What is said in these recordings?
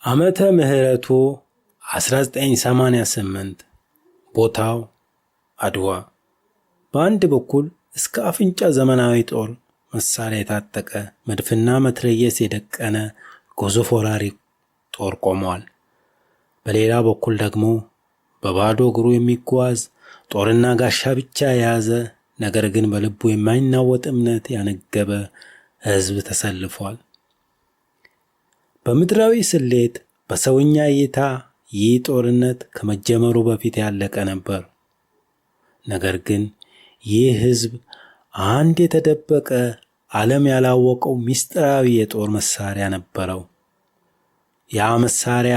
ዓመተ ምህረቱ 1988 ቦታው አድዋ። በአንድ በኩል እስከ አፍንጫ ዘመናዊ ጦር መሳሪያ የታጠቀ መድፍና መትረየስ የደቀነ ግዙፍ ወራሪ ጦር ቆሟል። በሌላ በኩል ደግሞ በባዶ እግሩ የሚጓዝ ጦርና ጋሻ ብቻ የያዘ ነገር ግን በልቡ የማይናወጥ እምነት ያነገበ ሕዝብ ተሰልፏል። በምድራዊ ስሌት በሰውኛ እይታ ይህ ጦርነት ከመጀመሩ በፊት ያለቀ ነበር። ነገር ግን ይህ ሕዝብ አንድ የተደበቀ ዓለም ያላወቀው ምስጢራዊ የጦር መሳሪያ ነበረው። ያ መሳሪያ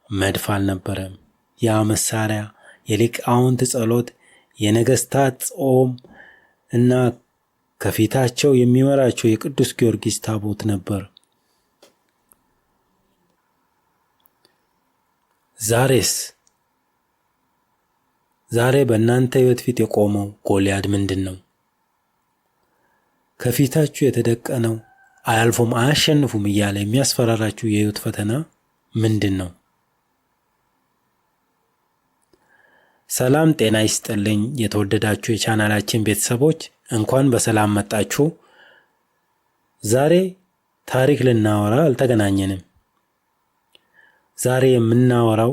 መድፍ አልነበረም። ያ መሳሪያ የሊቃውንት ጸሎት፣ የነገሥታት ጾም እና ከፊታቸው የሚመራቸው የቅዱስ ጊዮርጊስ ታቦት ነበር። ዛሬ በእናንተ ሕይወት ፊት የቆመው ጎልያድ ምንድን ነው? ከፊታችሁ የተደቀነው አያልፉም አያሸንፉም እያለ የሚያስፈራራችሁ የሕይወት ፈተና ምንድን ነው? ሰላም ጤና ይስጥልኝ። የተወደዳችሁ የቻናላችን ቤተሰቦች እንኳን በሰላም መጣችሁ። ዛሬ ታሪክ ልናወራ አልተገናኘንም። ዛሬ የምናወራው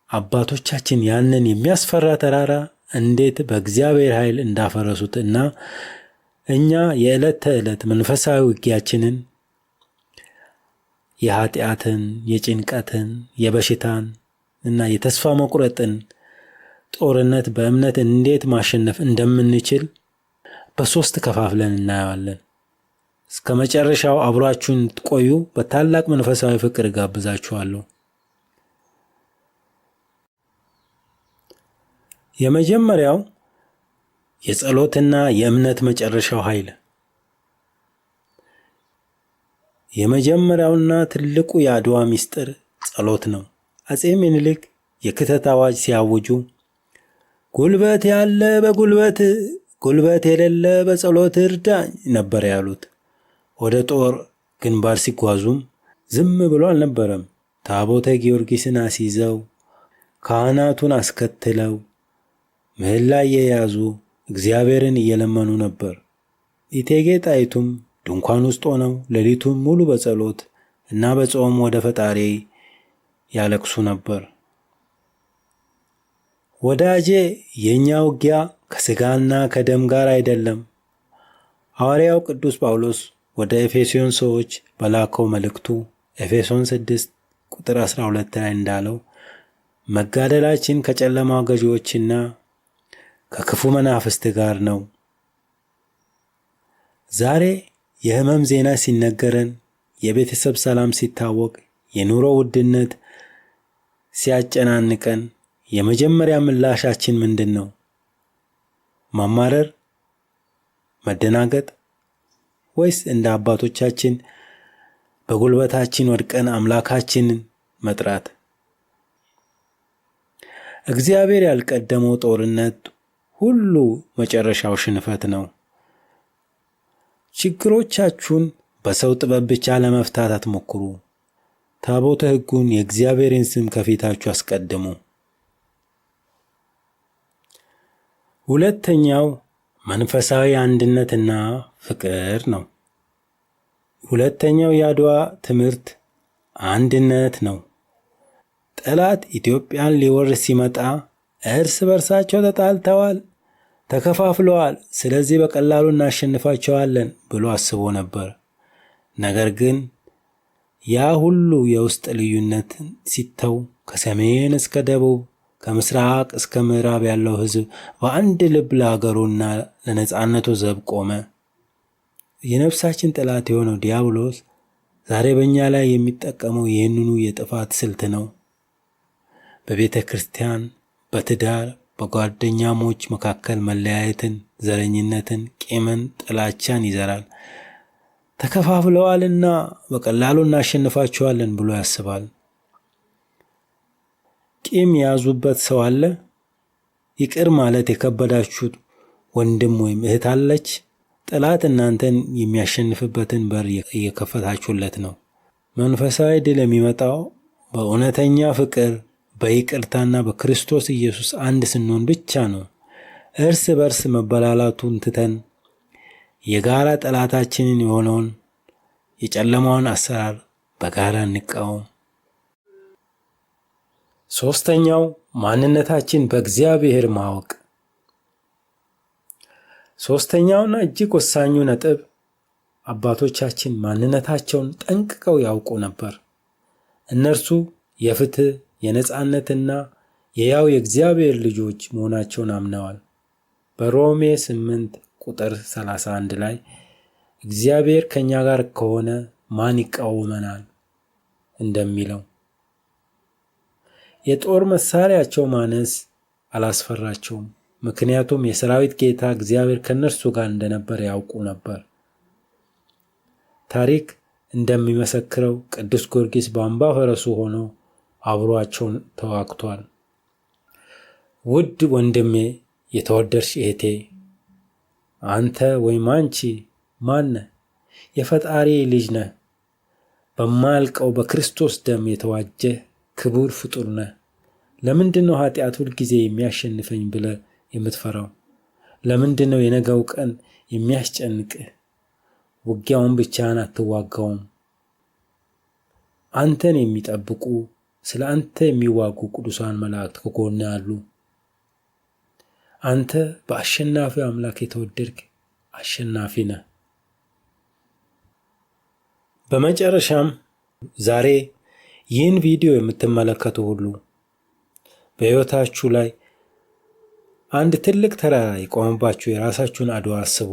አባቶቻችን ያንን የሚያስፈራ ተራራ እንዴት በእግዚአብሔር ኃይል እንዳፈረሱት እና እኛ የዕለት ተዕለት መንፈሳዊ ውጊያችንን የኃጢአትን፣ የጭንቀትን፣ የበሽታን እና የተስፋ መቁረጥን ጦርነት በእምነት እንዴት ማሸነፍ እንደምንችል በሶስት ከፋፍለን እናየዋለን። እስከ መጨረሻው አብራችሁን ትቆዩ በታላቅ መንፈሳዊ ፍቅር ጋብዛችኋለሁ። የመጀመሪያው የጸሎትና የእምነት መጨረሻው ኃይል። የመጀመሪያውና ትልቁ የአድዋ ምስጢር ጸሎት ነው። አፄ ምኒልክ የክተት አዋጅ ሲያውጁ ጉልበት ያለ በጉልበት፣ ጉልበት የሌለ በጸሎት እርዳኝ ነበር ያሉት። ወደ ጦር ግንባር ሲጓዙም ዝም ብሎ አልነበረም። ታቦተ ጊዮርጊስን አስይዘው ካህናቱን አስከትለው ምህላ የያዙ እግዚአብሔርን እየለመኑ ነበር። እቴጌ ጣይቱም ድንኳን ውስጥ ሆነው ሌሊቱን ሙሉ በጸሎት እና በጾም ወደ ፈጣሪ ያለቅሱ ነበር። ወዳጄ፣ የኛ ውጊያ ከሥጋና ከደም ጋር አይደለም። ሐዋርያው ቅዱስ ጳውሎስ ወደ ኤፌሶን ሰዎች በላከው መልእክቱ ኤፌሶን 6 ቁጥር 12 ላይ እንዳለው መጋደላችን ከጨለማው ገዢዎችና ከክፉ መናፍስት ጋር ነው። ዛሬ የሕመም ዜና ሲነገረን፣ የቤተሰብ ሰላም ሲታወቅ፣ የኑሮ ውድነት ሲያጨናንቀን የመጀመሪያ ምላሻችን ምንድን ነው? ማማረር፣ መደናገጥ ወይስ እንደ አባቶቻችን በጉልበታችን ወድቀን አምላካችንን መጥራት? እግዚአብሔር ያልቀደመው ጦርነት ሁሉ መጨረሻው ሽንፈት ነው። ችግሮቻችሁን በሰው ጥበብ ብቻ ለመፍታት አትሞክሩ። ታቦተ ሕጉን የእግዚአብሔርን ስም ከፊታችሁ አስቀድሙ። ሁለተኛው መንፈሳዊ አንድነትና ፍቅር ነው። ሁለተኛው የአድዋ ትምህርት አንድነት ነው። ጠላት ኢትዮጵያን ሊወር ሲመጣ እርስ በርሳቸው ተጣልተዋል፣ ተከፋፍለዋል፣ ስለዚህ በቀላሉ እናሸንፋቸዋለን ብሎ አስቦ ነበር። ነገር ግን ያ ሁሉ የውስጥ ልዩነት ሲተው ከሰሜን እስከ ደቡብ፣ ከምስራቅ እስከ ምዕራብ ያለው ሕዝብ በአንድ ልብ ለአገሩና ለነጻነቱ ዘብ ቆመ። የነፍሳችን ጠላት የሆነው ዲያብሎስ ዛሬ በእኛ ላይ የሚጠቀመው ይህንኑ የጥፋት ስልት ነው። በቤተ ክርስቲያን፣ በትዳር፣ በጓደኛሞች መካከል መለያየትን፣ ዘረኝነትን፣ ቂምን፣ ጥላቻን ይዘራል። ተከፋፍለዋልና በቀላሉ እናሸንፋቸዋለን ብሎ ያስባል። ቂም የያዙበት ሰው አለ? ይቅር ማለት የከበዳችሁት ወንድም ወይም እህት አለች? ጠላት እናንተን የሚያሸንፍበትን በር እየከፈታችሁለት ነው። መንፈሳዊ ድል የሚመጣው በእውነተኛ ፍቅር በይቅርታና በክርስቶስ ኢየሱስ አንድ ስንሆን ብቻ ነው እርስ በርስ መበላላቱን ትተን የጋራ ጠላታችንን የሆነውን የጨለማውን አሰራር በጋራ እንቃወም። ሶስተኛው ማንነታችን በእግዚአብሔር ማወቅ። ሶስተኛውና እጅግ ወሳኙ ነጥብ አባቶቻችን ማንነታቸውን ጠንቅቀው ያውቁ ነበር። እነርሱ የፍትህ፣ የነጻነትና የሕያው የእግዚአብሔር ልጆች መሆናቸውን አምነዋል። በሮሜ 8 ቁጥር 31 ላይ እግዚአብሔር ከእኛ ጋር ከሆነ ማን ይቃወመናል እንደሚለው የጦር መሳሪያቸው ማነስ አላስፈራቸውም። ምክንያቱም የሰራዊት ጌታ እግዚአብሔር ከእነርሱ ጋር እንደነበር ያውቁ ነበር። ታሪክ እንደሚመሰክረው ቅዱስ ጊዮርጊስ በአምባ ፈረሱ ሆኖ አብሯቸውን ተዋግቷል። ውድ ወንድሜ፣ የተወደድሽ እህቴ፣ አንተ ወይም አንቺ ማን ነህ? የፈጣሪ ልጅ ነህ። በማያልቀው በክርስቶስ ደም የተዋጀህ ክቡር ፍጡር ነህ። ለምንድን ነው ኃጢአት ሁልጊዜ የሚያሸንፈኝ ብለህ የምትፈራው? ለምንድን ነው የነገው ቀን የሚያስጨንቅህ? ውጊያውን ብቻህን አትዋጋውም። አንተን የሚጠብቁ ስለ አንተ የሚዋጉ ቅዱሳን መላእክት ከጎንህ አሉ። አንተ በአሸናፊ አምላክ የተወደድክ አሸናፊ ነህ። በመጨረሻም ዛሬ ይህን ቪዲዮ የምትመለከቱ ሁሉ በሕይወታችሁ ላይ አንድ ትልቅ ተራራ የቆመባችሁ የራሳችሁን አድዋ አስቡ።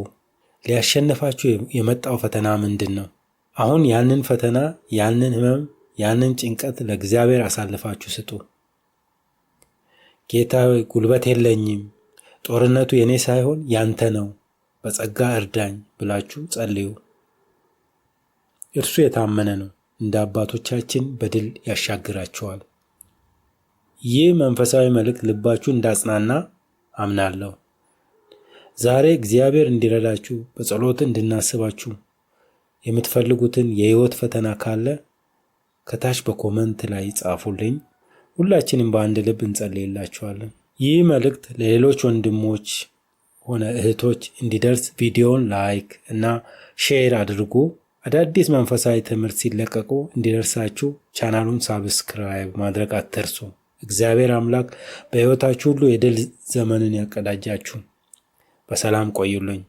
ሊያሸንፋችሁ የመጣው ፈተና ምንድን ነው? አሁን ያንን ፈተና፣ ያንን ሕመም፣ ያንን ጭንቀት ለእግዚአብሔር አሳልፋችሁ ስጡ። ጌታ ሆይ ጉልበት የለኝም፣ ጦርነቱ የኔ ሳይሆን ያንተ ነው፣ በጸጋ እርዳኝ ብላችሁ ጸልዩ። እርሱ የታመነ ነው፣ እንደ አባቶቻችን በድል ያሻግራችኋል። ይህ መንፈሳዊ መልእክት ልባችሁ እንዳጽናና አምናለሁ። ዛሬ እግዚአብሔር እንዲረዳችሁ በጸሎት እንድናስባችሁ የምትፈልጉትን የሕይወት ፈተና ካለ ከታች በኮመንት ላይ ጻፉልኝ። ሁላችንም በአንድ ልብ እንጸልይላችኋለን። ይህ መልእክት ለሌሎች ወንድሞች ሆነ እህቶች እንዲደርስ ቪዲዮውን ላይክ እና ሼር አድርጉ። አዳዲስ መንፈሳዊ ትምህርት ሲለቀቁ እንዲደርሳችሁ ቻናሉን ሳብስክራይብ ማድረግ አትርሱ። እግዚአብሔር አምላክ በሕይወታችሁ ሁሉ የድል ዘመንን ያቀዳጃችሁ። በሰላም ቆዩልኝ።